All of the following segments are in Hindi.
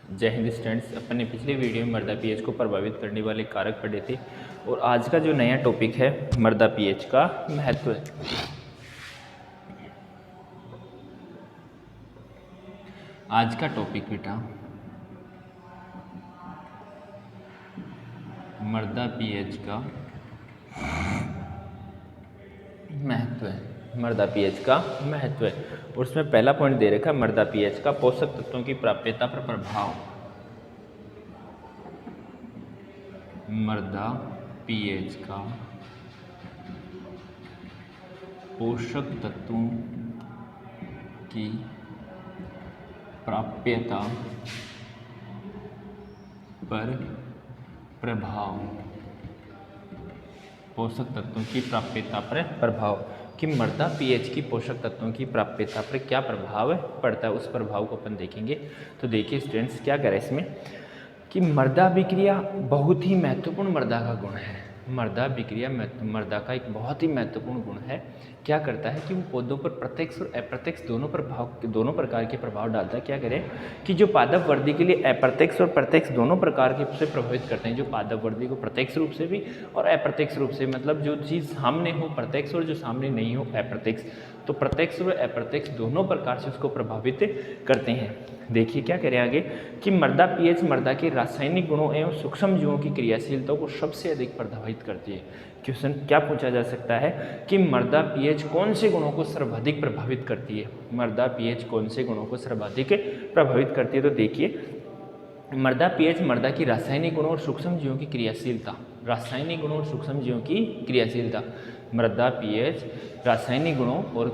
जय हिंद स्टूडेंट्स। अपने पिछले वीडियो में मर्दा पीएच को प्रभावित करने वाले कारक पढ़े थे और आज का जो नया टॉपिक है मर्दा पीएच का महत्व है। आज का टॉपिक बेटा मर्दा पीएच का महत्व है। मर्दा पीएच का महत्व है और उसमें पहला पॉइंट दे रखा है मर्दा पीएच का पोषक तत्वों की प्राप्यता पर प्रभाव। मर्दा पीएच का पोषक तत्वों की प्राप्यता पर प्रभाव। पोषक तत्वों की प्राप्यता पर प्रभाव कि मर्दा पीएच की पोषक तत्वों की प्राप्यता पर क्या प्रभाव पड़ता है, उस प्रभाव को अपन देखेंगे। तो देखिए स्टूडेंट्स क्या करें इसमें कि मर्दा अभिक्रिया बहुत ही महत्वपूर्ण मर्दा का गुण है। मर्दा अभिक्रिया मर्दा का एक बहुत ही महत्वपूर्ण गुण है। क्या करता है कि वो पौधों पर प्रत्यक्ष और अप्रत्यक्ष दोनों प्रकार के प्रभाव डालता है। क्या करें कि जो पादप वृद्धि के लिए अप्रत्यक्ष और प्रत्यक्ष दोनों प्रकार के से प्रभावित करते हैं। जो पादप वृद्धि को प्रत्यक्ष रूप से भी और अप्रत्यक्ष रूप से, मतलब जो चीज़ सामने हो प्रत्यक्ष और जो सामने नहीं हो अप्रत्यक्ष, तो प्रत्यक्ष और अप्रत्यक्ष दोनों प्रकार से उसको प्रभावित करते हैं। देखिए क्या करें आगे कि मर्दा पीएच मर्दा के रासायनिक गुणों एवं सूक्ष्म जीवों की क्रियाशीलता को सबसे अधिक प्रभावित करती है। क्वेश्चन क्या पूछा जा सकता है कि मर्दा पीएच कौन से गुणों को सर्वाधिक प्रभावित करती है। मर्दा पीएच कौन से गुणों को सर्वाधिक प्रभावित करती है। तो देखिए मर्दा पीएच मर्दा की रासायनिक गुणों और सूक्ष्म जीवों की क्रियाशीलता। रासायनिक गुणों और सूक्ष्म जीवों की क्रियाशीलता। मर्दा पीएच रासायनिक गुणों और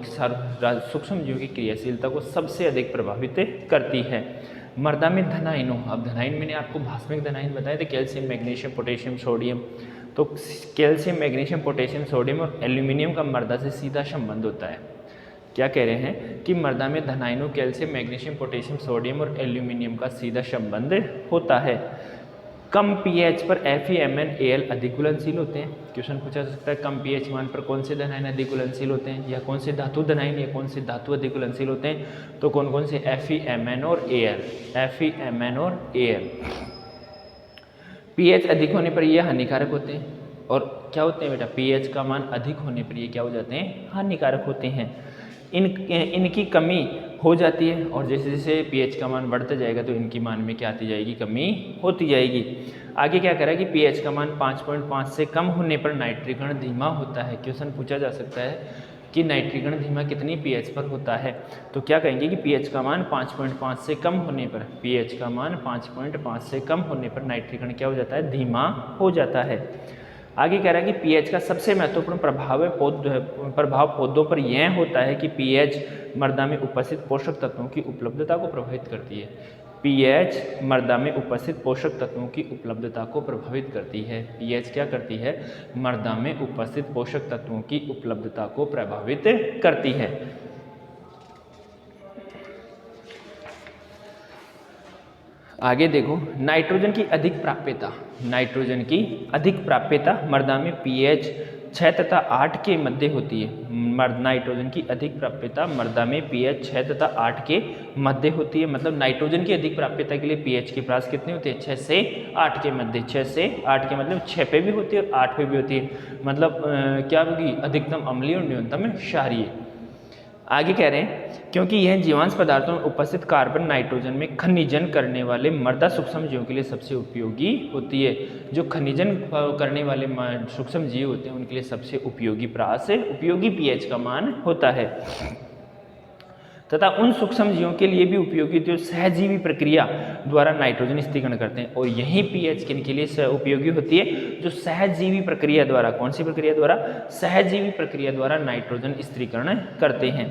सूक्ष्म जीवों की क्रियाशीलता को सबसे अधिक प्रभावित करती है। मर्दा में धनाइनों, अब धनाइन मैंने आपको भास्मिक धनाइन बताया थे, कैल्शियम मैग्नीशियम पोटेशियम सोडियम। तो कैल्शियम मैग्नीशियम पोटेशियम सोडियम और एल्यूमिनियम का मर्दा से सीधा संबंध होता है। क्या कह रहे हैं कि मर्दा में धनाइनों कैल्शियम मैग्नीशियम पोटेशियम सोडियम और एल्यूमिनियम का सीधा संबंध होता है। कम पीएच पर FeMnAl अधिक घुलनशील होते हैं। क्वेश्चन पूछा जा सकता है कम पीएच मान पर कौन से धनाइन अधिक घुलनशील होते हैं, या कौन से धातु धनाइन या कौन से धातु अधिक घुलनशील होते हैं। तो कौन कौन से FeMn और Al। FeMn और Al पीएच अधिक होने पर ये हानिकारक होते हैं। और क्या होते हैं बेटा, पीएच का मान अधिक होने पर ये क्या हो जाते हैं, हानिकारक होते हैं। इनकी कमी हो जाती है और जैसे जैसे पीएच का मान बढ़ता जाएगा तो इनकी मान में क्या आती जाएगी, कमी होती जाएगी। आगे क्या करा कि पीएच का मान 5.5 से कम होने पर नाइट्रीकरण धीमा होता है। क्वेश्चन पूछा जा सकता है कि नाइट्रीकरण धीमा कितनी पीएच पर होता है। तो क्या कहेंगे कि पीएच का मान 5.5 से कम होने पर, पीएच का मान 5.5 से कम होने पर नाइट्रीकरण क्या हो जाता है, धीमा हो जाता है। आगे कह रहा है कि पीएच का सबसे महत्वपूर्ण प्रभाव पौधों पर यह होता है कि पीएच मर्दा में उपस्थित पोषक तत्वों की उपलब्धता को प्रभावित करती है। पीएच मर्दा में उपस्थित पोषक तत्वों की उपलब्धता को प्रभावित करती है। पीएच क्या करती है, मर्दा में उपस्थित पोषक तत्वों की उपलब्धता को प्रभावित करती है। आगे देखो नाइट्रोजन की अधिक प्राप्यता। नाइट्रोजन की अधिक प्राप्यता मर्दा में पीएच 6 तथा 8 के मध्य होती है। नाइट्रोजन की अधिक प्राप्यता मर्दा में पीएच 6 तथा 8 के मध्य होती है। मतलब नाइट्रोजन की अधिक प्राप्यता के लिए पीएच की प्रास कितनी होती है, 6 से 8 के मध्य। 6 से 8 के मतलब 6 पे भी होती है और 8 पे भी होती है। मतलब क्या होगी, अधिकतम अम्लीय और न्यूनतम क्षारीय। आगे कह रहे हैं क्योंकि यह जीवांश पदार्थों में उपस्थित कार्बन नाइट्रोजन में खनिजन करने वाले मर्दा सूक्ष्म जीवों के लिए सबसे उपयोगी होती है। जो खनिजन करने वाले सूक्ष्म जीव होते हैं उनके लिए सबसे उपयोगी प्रास उपयोगी पीएच का मान होता है। तथा उन सूक्ष्म जीवों के लिए भी उपयोगी जो सहजीवी प्रक्रिया द्वारा नाइट्रोजन स्थिरीकरण करते हैं। और यही पीएच किन के लिए उपयोगी होती है, जो सहजीवी प्रक्रिया द्वारा, कौन सी प्रक्रिया द्वारा, सहजीवी प्रक्रिया द्वारा नाइट्रोजन स्थिरीकरण करते हैं।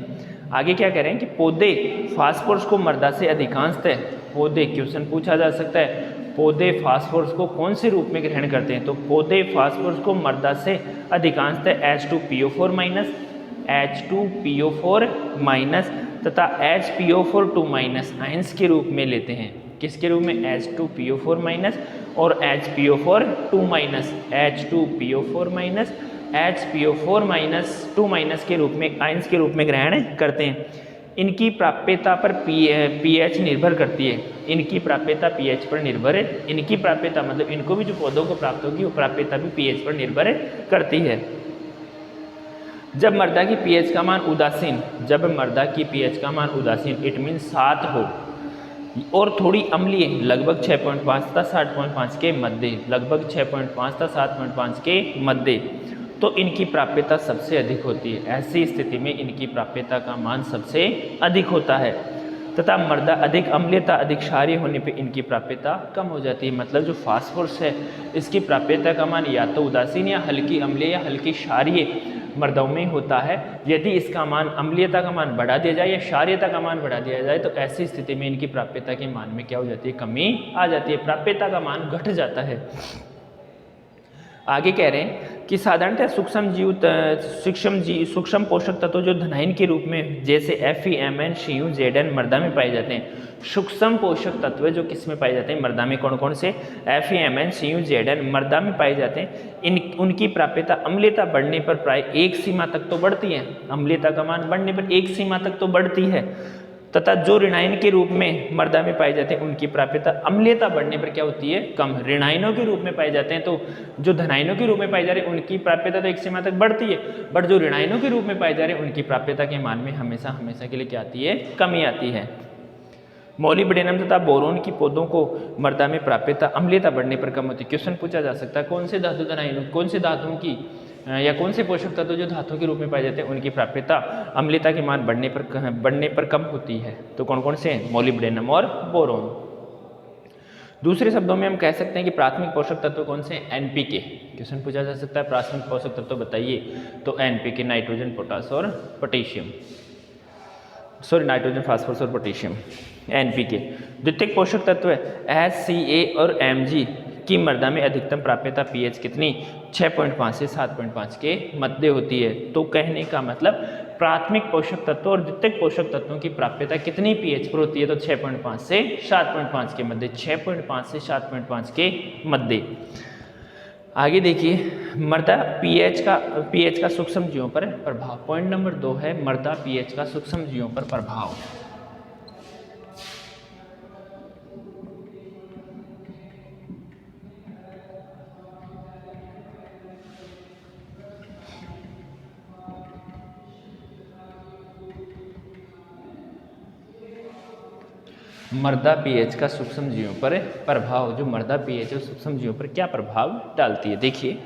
आगे क्या कह रहे हैं कि पौधे फास्फोरस को मर्दा से अधिकांशतः, पौधे क्वेश्चन पूछा जा सकता है, पौधे फास्फोरस को कौन से रूप में ग्रहण करते हैं। तो पौधे फास्फोरस को मर्दा से अधिकांशतः H2PO4 माइनस तथा HPO4 आयंस के रूप में लेते हैं। किसके रूप में, H2PO4 माइनस और HPO4 minus, H2PO4 minus HPO4 2 के रूप में आयंस के रूप में ग्रहण करते हैं। इनकी प्राप्यता पर पीएच निर्भर करती है। इनकी प्राप्यता पीएच पर निर्भर है। इनकी प्राप्यता मतलब इनको भी जो पौधों को प्राप्त होगी वो प्राप्यता भी पीएच पर निर्भर करती है। जब मृदा की पीएच का मान उदासीन, जब मृदा की पीएच का मान उदासीन इट मीन 7 हो और थोड़ी अम्लीय लगभग 6.5 तथा 7.5 के मध्य, लगभग 6.5 तथा 7.5 के मध्य, तो इनकी प्राप्यता सबसे अधिक होती है। ऐसी स्थिति में इनकी प्राप्यता का मान सबसे अधिक होता है तथा मृदा अधिक अम्लीयता अधिक क्षारीय होने पे इनकी प्राप्यता कम हो जाती है। मतलब जो फास्फोरस है इसकी प्राप्यता का मान या तो उदासीन या हल्की अम्लीय या हल्की क्षारीय मृदाओं में होता है। यदि इसका मान अम्लीयता का मान बढ़ा दिया जाए या क्षारीयता का मान बढ़ा दिया जाए तो ऐसी स्थिति में इनकी प्राप्यता के मान में क्या हो जाती है, कमी आ जाती है, प्राप्यता का मान घट जाता है। आगे कह रहे हैं कि साधारणतः सूक्ष्म पोषक तत्व जो धनाइन के रूप में जैसे FeMn, Cu, Zn मृदा में पाए जाते हैं। सूक्ष्म पोषक तत्व जो किस में पाए जाते हैं, मृदा में कौन कौन से, FeMn, Cu, Zn मृदा में पाए जाते हैं। उनकी प्राप्यता अम्लीयता बढ़ने पर प्राय एक सीमा तक तो बढ़ती है, अम्लीयता का मान बढ़ने पर एक सीमा तक तो बढ़ती है, तथा जो ऋणायन के रूप में मृदा में पाए जाते हैं उनकी प्राप्यता अम्लीयता बढ़ने पर क्या होती है, कम। ऋणायनों के रूप में पाए जाते हैं तो जो धनायनों के रूप में पाए जा रहे हैं उनकी प्राप्यता तो एक सीमा तक बढ़ती है, बट जो ऋणायनों के रूप में पाए जा रहे हैं उनकी प्राप्यता के मान में हमेशा के लिए क्या आती है, कमी आती है। मोलिब्डेनम तथा बोरोन की पौधों को मृदा में प्राप्यता अम्लीयता बढ़ने पर कम होती है। क्वेश्चन पूछा जा सकता है कौन से धातु धनायनों, कौन से धातुओं की या कौन से पोषक तत्व जो धातु के रूप में पाए जाते हैं उनकी प्राप्यता अम्लीयता के मान बढ़ने पर कम होती है। तो कौन कौन से हैं, मोलिब्डेनम और बोरोन। दूसरे शब्दों में हम कह सकते हैं कि प्राथमिक पोषक तत्व कौन से हैं, एनपीके। क्वेश्चन पूछा जा सकता है प्राथमिक पोषक तत्व बताइए, तो एनपीके नाइट्रोजन, पोटास और पोटेशियम, सॉरी नाइट्रोजन, फास्फोरस और पोटेशियम, एनपीके। द्वितीयक पोषक तत्व है HCA और Mg की मृदा में अधिकतम प्राप्यता पीएच कितनी, 6.5 से 7.5 के मध्य होती है। तो कहने का मतलब प्राथमिक पोषक तत्व और द्वितीयक पोषक तत्वों की प्राप्यता कितनी पीएच पर होती है, तो 6.5 से 7.5 के मध्य, 6.5 से 7.5 के मध्य। आगे देखिए मृदा पीएच का सूक्ष्म जीवों पर प्रभाव। पॉइंट नंबर 2 है मृदा पीएच का सूक्ष्म जीवों पर प्रभाव। मृदा पीएच का सूक्ष्म जीवों पर प्रभाव। जो मृदा पीएच है सूक्ष्म जीवों पर क्या प्रभाव डालती है, देखिए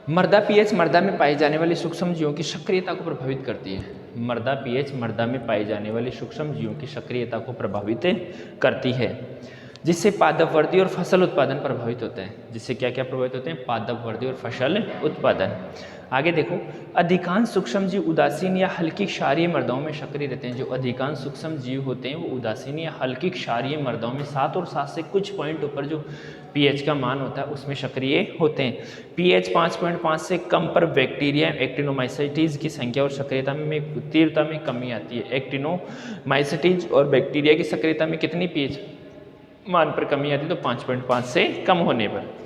मृदा पीएच मृदा में पाए जाने वाले सूक्ष्म जीवों की सक्रियता को प्रभावित करती है। मृदा पीएच मृदा में पाए जाने वाले सूक्ष्म जीवों की सक्रियता को प्रभावित करती है, जिससे पादप वृद्धि और फसल उत्पादन प्रभावित होते हैं। जिससे क्या क्या प्रभावित होते हैं, पादप वृद्धि और फसल उत्पादन। आगे देखो अधिकांश सूक्ष्म जीव उदासीन या हल्की क्षारीय मृदाओं में सक्रिय रहते हैं। जो अधिकांश सूक्ष्म जीव होते हैं वो उदासीन या हल्की क्षारीय मृदाओं में 7 और 7 से कुछ पॉइंट ऊपर जो पीएच का मान होता है उसमें सक्रिय होते हैं। पीएच 5.5 से कम पर बैक्टीरिया एक्टिनोमाइसिटीज की संख्या और सक्रियता में तीव्रता में कमी आती है। एक्टिनोमाइसिटीज और बैक्टीरिया की सक्रियता में कितनी पीएच मान पर कमी आती है, तो 5.5 से कम होने पर।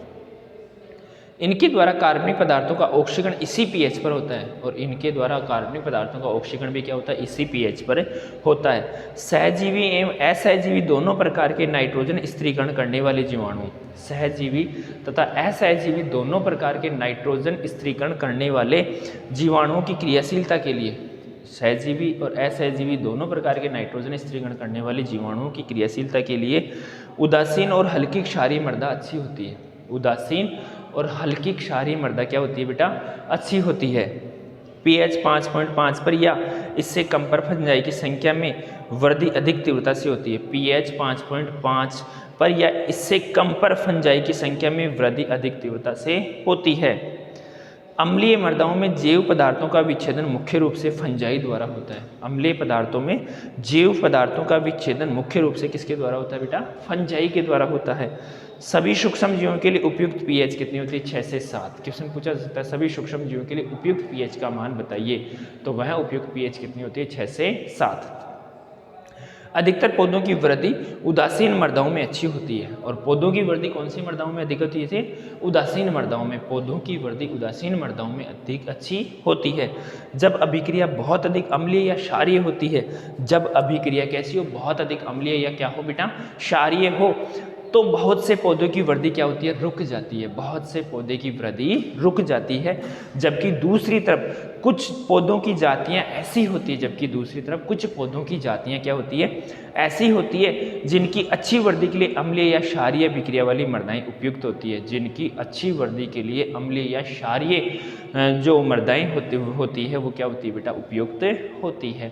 इनके द्वारा कार्बनिक पदार्थों का ऑक्सीकरण इसी पीएच पर होता है, और इनके द्वारा कार्बनिक पदार्थों का ऑक्सीकरण भी क्या होता है, इसी पीएच पर होता है। सहजीवी एवं असहजीवी दोनों प्रकार के नाइट्रोजन स्थिरीकरण करने वाले जीवाणु, सहजीवी तथा असहजीवी दोनों प्रकार के नाइट्रोजन स्थिरीकरण करने वाले जीवाणुओं की क्रियाशीलता के लिए, सहजीवी और असहजीवी दोनों प्रकार के नाइट्रोजन स्थिरीकरण करने वाले जीवाणुओं की क्रियाशीलता के लिए उदासीन और हल्की क्षारीय मृदा अच्छी होती है। उदासीन और हल्की क्षारीय मृदा क्या होती है बेटा, अच्छी होती है। पीएच 5.5 पर या इससे कम पर फंजाई की संख्या में वृद्धि अधिक तीव्रता से होती है। पीएच 5.5 पर या इससे कम पर फंजाई की संख्या में वृद्धि अधिक तीव्रता से होती है। अम्लीय मृदाओं में जैव पदार्थों का विच्छेदन मुख्य रूप से फंजाई द्वारा होता है। अम्लीय पदार्थों में जैव पदार्थों का विच्छेदन मुख्य रूप से किसके द्वारा होता है बेटा, फंजाई के द्वारा होता है। सभी सूक्ष्म जीवों के लिए उपयुक्त पीएच कितनी होती है, 6 से 7। क्वेश्चन पूछा जा सकता है सभी सूक्ष्म जीवों के लिए उपयुक्त पीएच का मान बताइए, तो वह उपयुक्त पीएच कितनी होती है, 6 से 7। अधिकतर पौधों की वृद्धि उदासीन मृदाओं में अच्छी होती है। और पौधों की वृद्धि कौन सी मृदाओं में अधिक होती है? उदासीन मृदाओं में। पौधों की वृद्धि उदासीन मृदाओं में अधिक अच्छी होती है। जब अभिक्रिया बहुत अधिक अम्लीय या क्षारीय होती है, जब अभिक्रिया कैसी हो? बहुत अधिक अम्लीय या क्या हो बेटा? क्षारीय हो, तो बहुत से पौधों की वृद्धि क्या होती है? रुक जाती है। बहुत से पौधे की वृद्धि रुक जाती है। जबकि दूसरी तरफ कुछ पौधों की जातियां ऐसी होती है, जबकि दूसरी तरफ कुछ पौधों की जातियां क्या होती है? ऐसी होती है जिनकी अच्छी वृद्धि के लिए अम्लीय या क्षारीय अभिक्रिया वाली मृदाएं उपयुक्त होती है। जिनकी अच्छी वृद्धि के लिए अम्लीय या क्षारीय जो मृदाएं होती है वो क्या होती है बेटा? उपयुक्त होती है।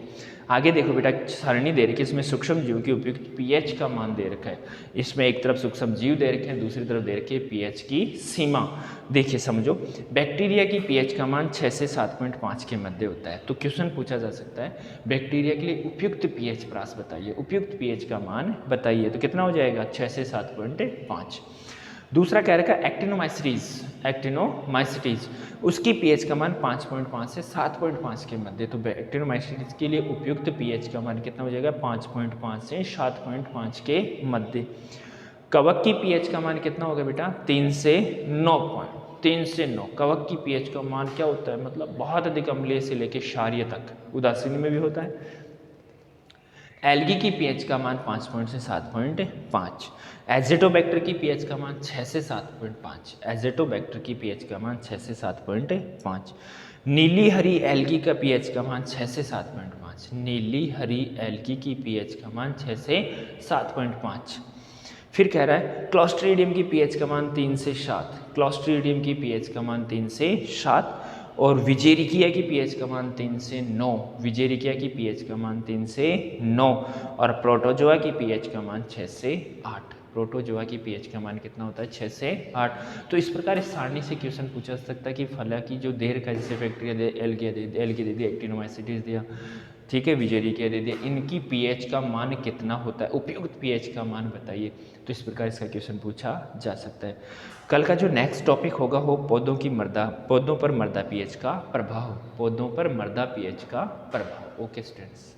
आगे देखो बेटा, सारणी दे रखी है, इसमें सूक्ष्म जीव की उपयुक्त पीएच का मान दे रखा है। इसमें एक तरफ सूक्ष्म जीव दे रखे हैं, दूसरी तरफ दे रखी है पीएच की सीमा। देखिए समझो, बैक्टीरिया की पीएच का मान 6 से 7.5 के मध्य होता है। तो क्वेश्चन पूछा जा सकता है बैक्टीरिया के लिए उपयुक्त पीएच प्रास बताइए, उपयुक्त पीएच का मान बताइए। तो कितना हो जाएगा? 6 से 7.5। दूसरा कह रखा है एक्टिनोमाइसिटीज, उसकी पीएच का मान 5.5 से 7.5 के मध्य। तो एक्टिनोमाइसिटीज के लिए उपयुक्त पीएच का मान कितना हो जाएगा? 5.5 से 7.5 के मध्य। कवक की पीएच का मान कितना होगा बेटा? 3 से 9। कवक की पीएच का मान क्या होता है? मतलब बहुत अधिक अम्लीय से लेकर क्षारीय तक, उदासीन में भी होता है। एल्गी की पीएच का मान 5 से 7.5। एजेटोबैक्टर की पीएच का मान 6 से 7.5। एजेटोबैक्टर की पीएच का मान 6 से 7.5। नीली हरी एल्गी का पीएच का मान 6 से 7.5। नीली हरी एल्गी की पीएच का मान 6 से 7.5। फिर कह रहा है क्लॉस्ट्रीडियम की पीएच का मान 3 से 7। क्लॉस्ट्रीडियम की पीएच का मान 3 से 7। और विजेरिकिया की पीएच का मान 3 से 9। विजेरिकिया की पीएच का मान 3 से 9। और प्रोटोजोआ की पीएच का मान 6 से 8। प्रोटोजोआ की पीएच का मान कितना होता है? 6 से 8। तो इस प्रकार इस सारणी से क्वेश्चन पूछा जा सकता है कि फला की जो देर का, जैसे बैक्टीरिया दे, एल्गी दे दिया, एक्टिनोमाइसिटीज दिया, ठीक है, विजेरिकिया दे दिया, इनकी पीएच का मान कितना होता है? उपयुक्त पीएच का मान बताइए। तो इस प्रकार इसका क्वेश्चन पूछा जा सकता है। कल का जो नेक्स्ट टॉपिक होगा वो पौधों पर मृदा पीएच का प्रभाव। पौधों पर मृदा पीएच का प्रभाव। Okay students.